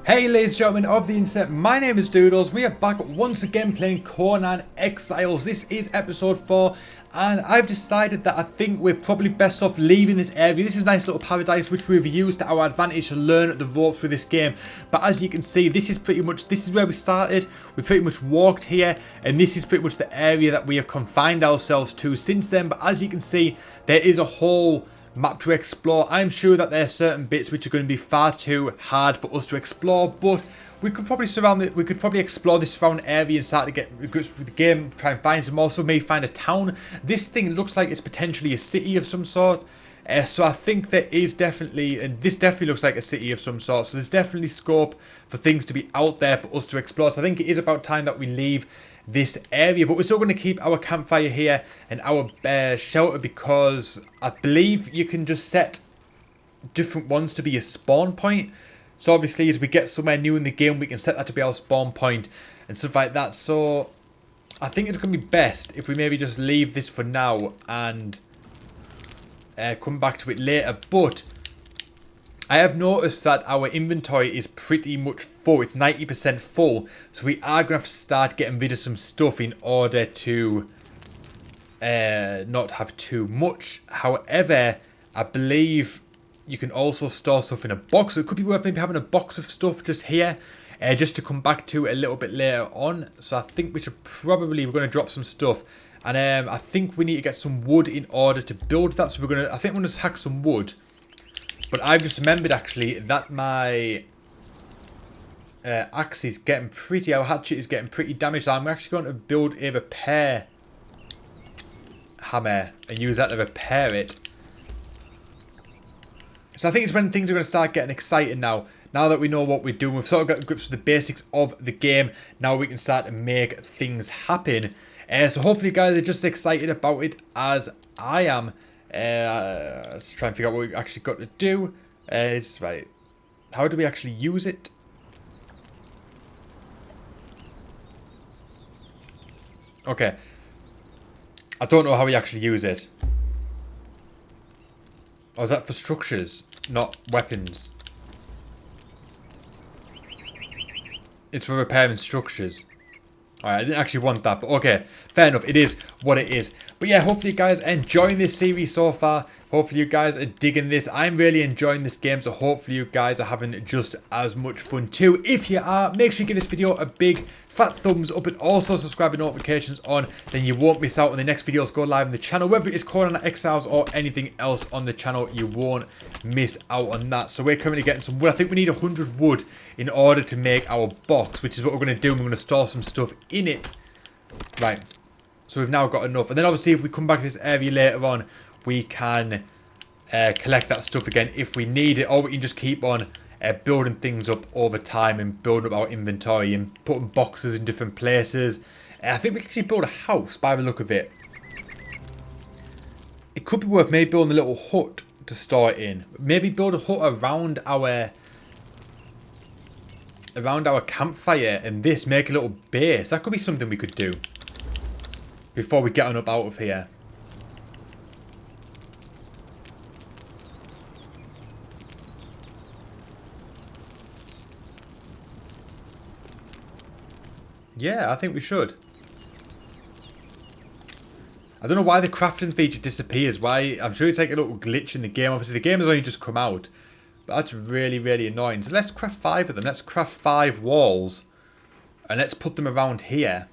Hey ladies and gentlemen of the internet, my name is Doodles. We are back once again playing Conan Exiles. This is episode 4 and I've decided that I think we're probably best off leaving this area. This is a nice little paradise which we've used to our advantage to learn the ropes with this game. But as you can see, this is where we started. We pretty much walked here and this is pretty much the area that we have confined ourselves to since then. But as you can see, there is a whole map to explore. I'm sure that there are certain bits which are going to be far too hard for us to explore, but we could probably explore this surrounding area and start to get grips with the game, try and find some. Also may find a town. This thing looks like it's potentially a city of some sort. So I think there is definitely, and this definitely looks like a city of some sort, so there's definitely scope for things to be out there for us to explore. So I think it is about time that we leave this area, but we're still going to keep our campfire here and our shelter, because I believe you can just set different ones to be a spawn point. So obviously as we get somewhere new in the game, we can set that to be our spawn point and stuff like that. So I think it's going to be best if we maybe just leave this for now and come back to it later. But I have noticed that our inventory is pretty much full. It's 90% full. So we are going to have to start getting rid of some stuff in order to not have too much. However, I believe you can also store stuff in a box. So it could be worth maybe having a box of stuff just here. Just to come back to a little bit later on. So I think we're going to drop some stuff. And I think we need to get some wood in order to build that. So I think we're going to hack some wood. But I've just remembered actually that my axe is getting our hatchet is getting pretty damaged. So I'm actually going to build a repair hammer and use that to repair it. So I think it's when things are going to start getting exciting now. Now that we know what we're doing, we've sort of got grips with the basics of the game. Now we can start to make things happen. So hopefully guys are just as excited about it as I am. Let's try and figure out what we actually got to do. It's right. How do we actually use it? Okay. I don't know how we actually use it. Or is that for structures, not weapons? It's for repairing structures. Alright, I didn't actually want that, but okay, fair enough. It is what it is. But yeah, hopefully you guys are enjoying this series so far. Hopefully you guys are digging this. I'm really enjoying this game, so hopefully you guys are having just as much fun too. If you are, make sure you give this video a big fat thumbs up and also subscribe with notifications on. Then you won't miss out when the next videos go live on the channel. Whether it is Conan Exiles or anything else on the channel, you won't miss out on that. So we're currently getting some wood. I think we need 100 wood in order to make our box, which is what we're going to do. We're going to store some stuff in it. Right. So we've now got enough. And then obviously if we come back to this area later on, we can collect that stuff again if we need it. Or we can just keep on building things up over time and building up our inventory and putting boxes in different places. I think we can actually build a house by the look of it. It could be worth maybe building a little hut to store it in. Maybe build a hut around our campfire and this, make a little base. That could be something we could do before we get on up out of here. Yeah, I think we should. I don't know why the crafting feature disappears. Why? I'm sure it's like a little glitch in the game. Obviously, the game has only just come out. But that's really, really annoying. So let's craft 5 of them. Let's craft 5 walls. And let's put them around here.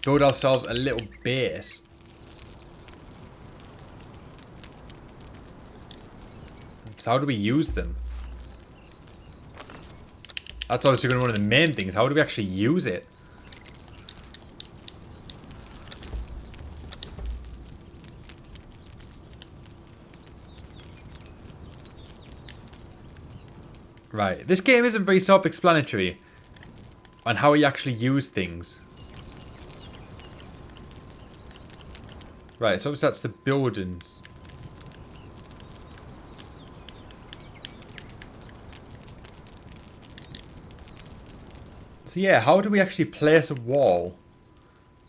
Build ourselves a little base. So how do we use them? That's obviously going to be one of the main things. How do we actually use it? Right. This game isn't very self-explanatory on how you actually use things. Right, so obviously that's the buildings. So yeah, how do we actually place a wall?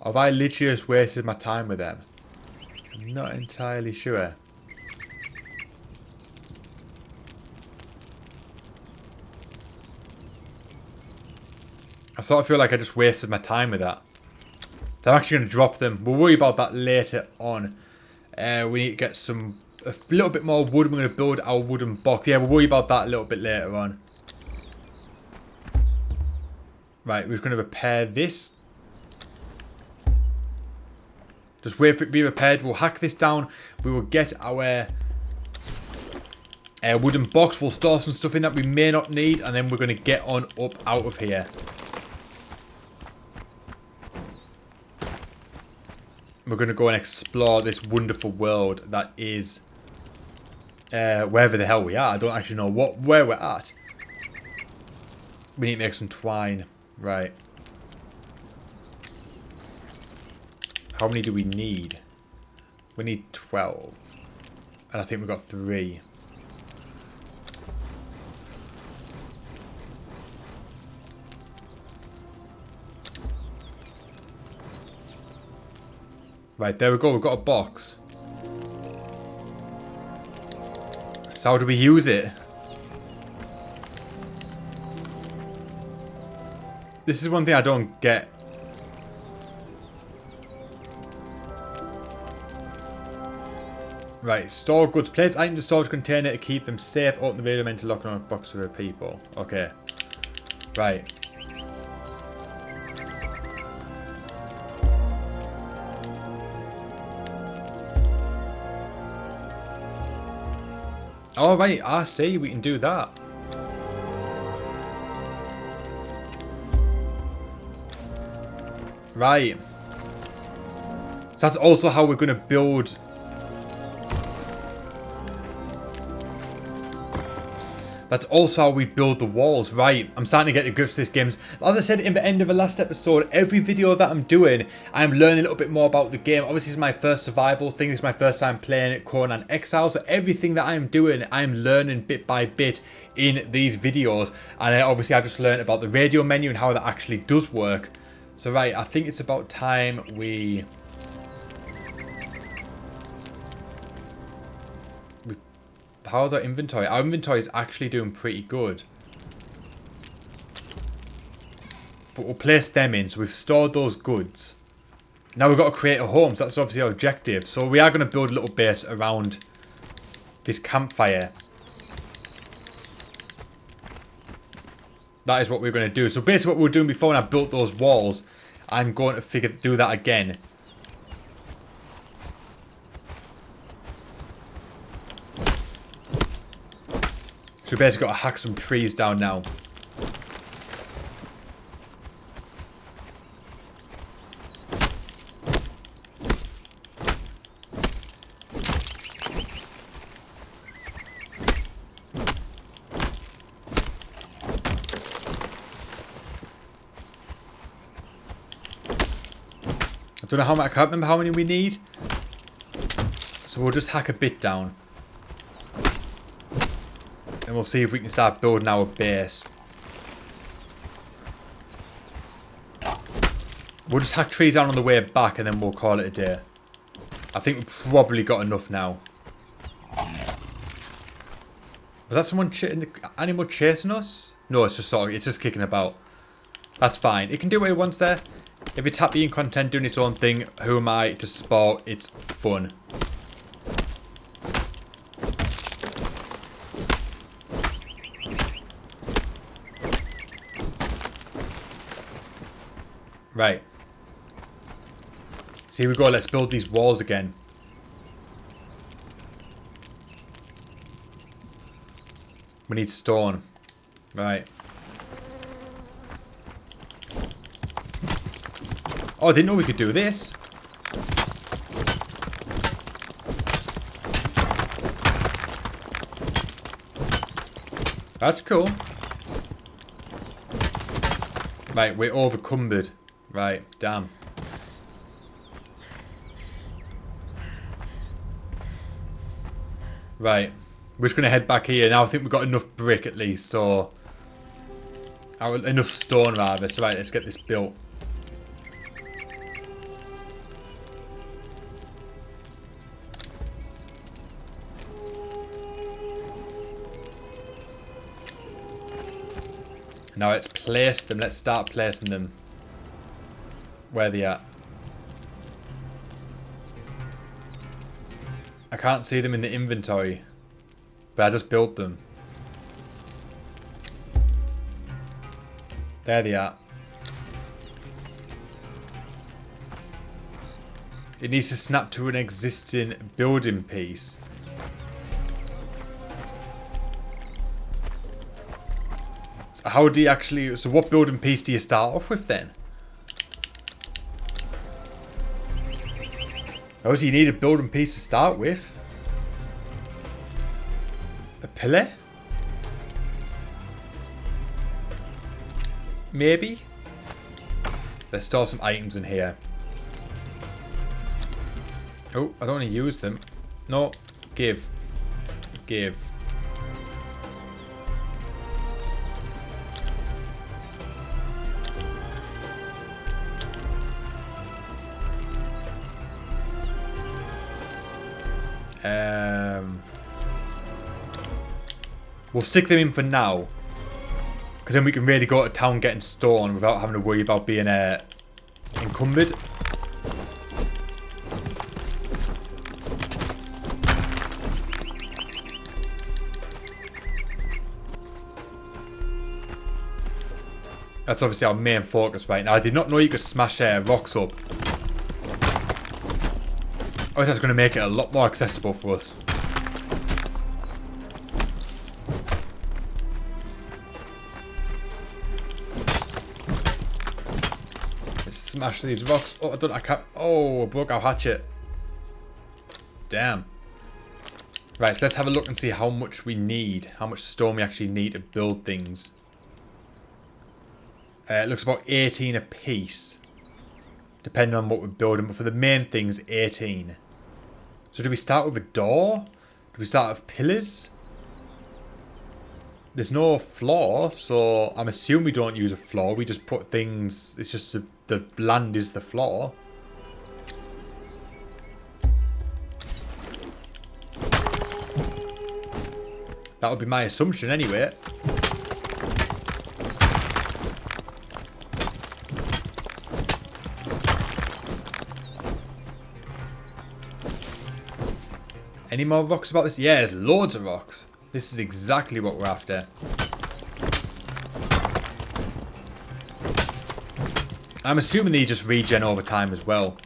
Or have I literally just wasted my time with them? I'm not entirely sure. I sort of feel like I just wasted my time with that. So I'm actually going to drop them. We'll worry about that later on. We need to get a little bit more wood. We're going to build our wooden box. Yeah, we'll worry about that a little bit later on. Right, we're just going to repair this. Just wait for it to be repaired. We'll hack this down. We will get our wooden box. We'll store some stuff in that we may not need. And then we're going to get on up out of here. We're going to go and explore this wonderful world that is wherever the hell we are. I don't actually know where we're at. We need to make some twine. Right. How many do we need? We need 12. And I think we've got 3. Right, there we go. We've got a box. So how do we use it? This is one thing I don't get. Right, store goods. Place items in the storage container to keep them safe. Open the radio meant to lock on a box for the people. Okay. Right. Oh, right. I see. We can do that. Right. So that's also how we're going to build. That's also how we build the walls. Right. I'm starting to get the grips to this game. As I said in the end of the last episode, every video that I'm doing, I'm learning a little bit more about the game. Obviously, it's my first survival thing. It's my first time playing Conan Exiles. So everything that I'm doing, I'm learning bit by bit in these videos. And obviously, I've just learned about the radio menu and how that actually does work. So, right. I think it's about time we... How's our inventory? Our inventory is actually doing pretty good. But we'll place them in. So we've stored those goods. Now we've got to create a home. So that's obviously our objective. So we are going to build a little base around this campfire. That is what we're going to do. So basically what we were doing before when I built those walls, I'm going to do that again. So we basically got to hack some trees down now. I don't know how much, I can't remember how many we need. So we'll just hack a bit down. And we'll see if we can start building our base. We'll just hack trees down on the way back and then we'll call it a day. I think we've probably got enough now. Was that someone animal chasing us? No, it's just kicking about. That's fine. It can do what it wants there. If it's happy in content doing its own thing, who am I to spoil its fun? Right. So here we go. Let's build these walls again. We need stone. Right. Oh, I didn't know we could do this. That's cool. Right, we're overcumbered. Right, damn. Right. We're just going to head back here. Now I think we've got enough brick at least, so... enough stone rather. So right, let's get this built. Now let's place them. Let's start placing them where they are. I can't see them in the inventory, but I just built them. There they are. It needs to snap to an existing building piece. So how do you actually... So what building piece do you start off with then? Oh, so you need a building piece to start with. A pillar? Maybe? Let's store some items in here. Oh, I don't want to use them. No, give. Give. We'll stick them in for now. Because then we can really go to town getting stone without having to worry about being encumbered. That's obviously our main focus right now. I did not know you could smash rocks up. Obviously that's going to make it a lot more accessible for us. Let's smash these rocks. Oh, I can't. Oh, I broke our hatchet. Damn. Right, so let's have a look and see how much we need. How much stone we actually need to build things. It looks about 18 a piece, depending on what we're building. But for the main things, 18. So do we start with a door? Do we start with pillars? There's no floor, so I'm assuming we don't use a floor. We just put things... It's just the land is the floor. That would be my assumption anyway. Any more rocks about this? Yeah, there's loads of rocks. This is exactly what we're after. I'm assuming they just regen over time as well.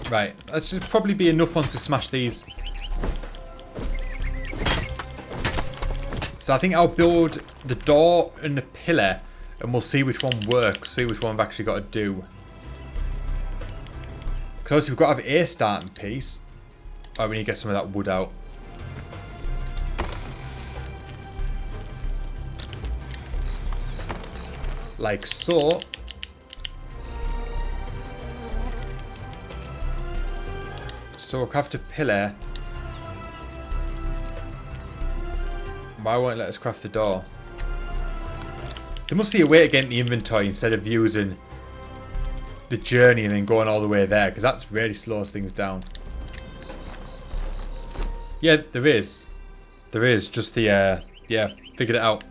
Right, that should probably be enough ones to smash these. So I think I'll build the door and the pillar and we'll see which one works, see which one I've actually got to do. Because obviously we've got to have a starting piece. Alright, we need to get some of that wood out. Like so. So we'll craft a pillar. Why won't it let us craft the door? There must be a way to get in the inventory instead of using the journey and then going all the way there, because that's really slows things down. Yeah, there is. There is. Just the, yeah, figured it out.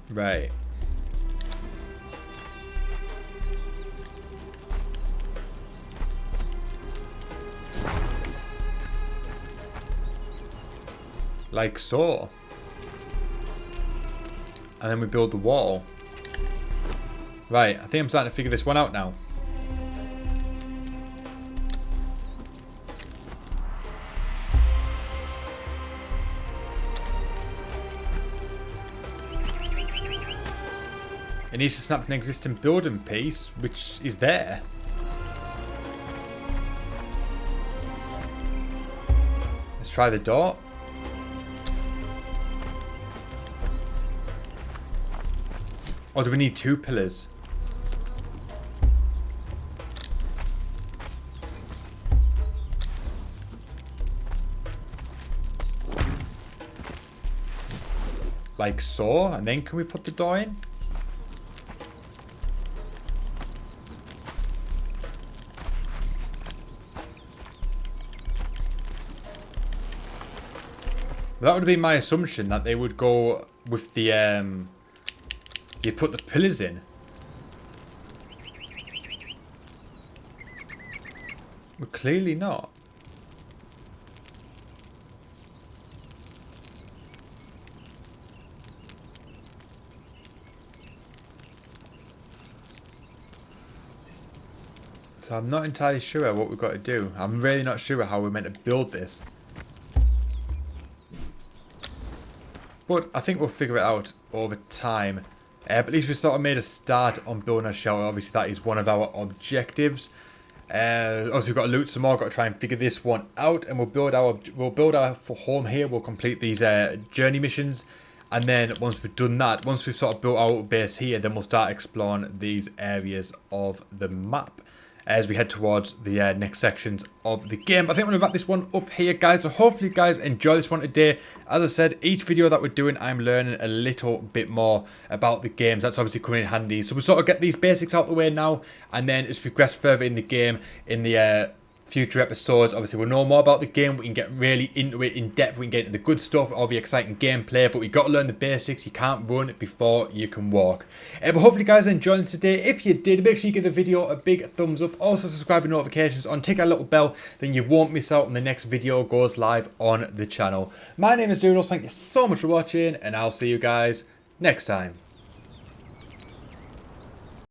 Right. Like so. And then we build the wall. Right, I think I'm starting to figure this one out now. It needs to snap an existing building piece, which is there. Let's try the door. Or do we need two pillars? like so, and then can we put the door in? That would be my assumption, that they would go with the, you put the pillars in. But clearly not. So I'm not entirely sure what we've got to do. I'm really not sure how we're meant to build this. But I think we'll figure it out over time. But at least we sort of made a start on building a shelter. Obviously that is one of our objectives. Also we've got to loot some more. Got to try and figure this one out, and we'll build our home here. We'll complete these journey missions, and then once we've done that, once we've sort of built our base here, then we'll start exploring these areas of the map as we head towards the next sections of the game. But I think I'm going to wrap this one up here, guys. So hopefully you guys enjoy this one today. As I said, each video that we're doing, I'm learning a little bit more about the games. That's obviously coming in handy. So we'll sort of get these basics out the way now, and then as we progress further in the game, in the future episodes, obviously we'll know more about the game. We can get really into it in depth. We can get into the good stuff, all the exciting gameplay, but we got to learn the basics. You can't run before you can walk. But hopefully you guys enjoyed this today. If you did, make sure you give the video a big thumbs up. Also subscribe with notifications on, tick that little bell, then you won't miss out when the next video goes live on the channel. My name is Doodles. Thank you so much for watching, and I'll see you guys next time.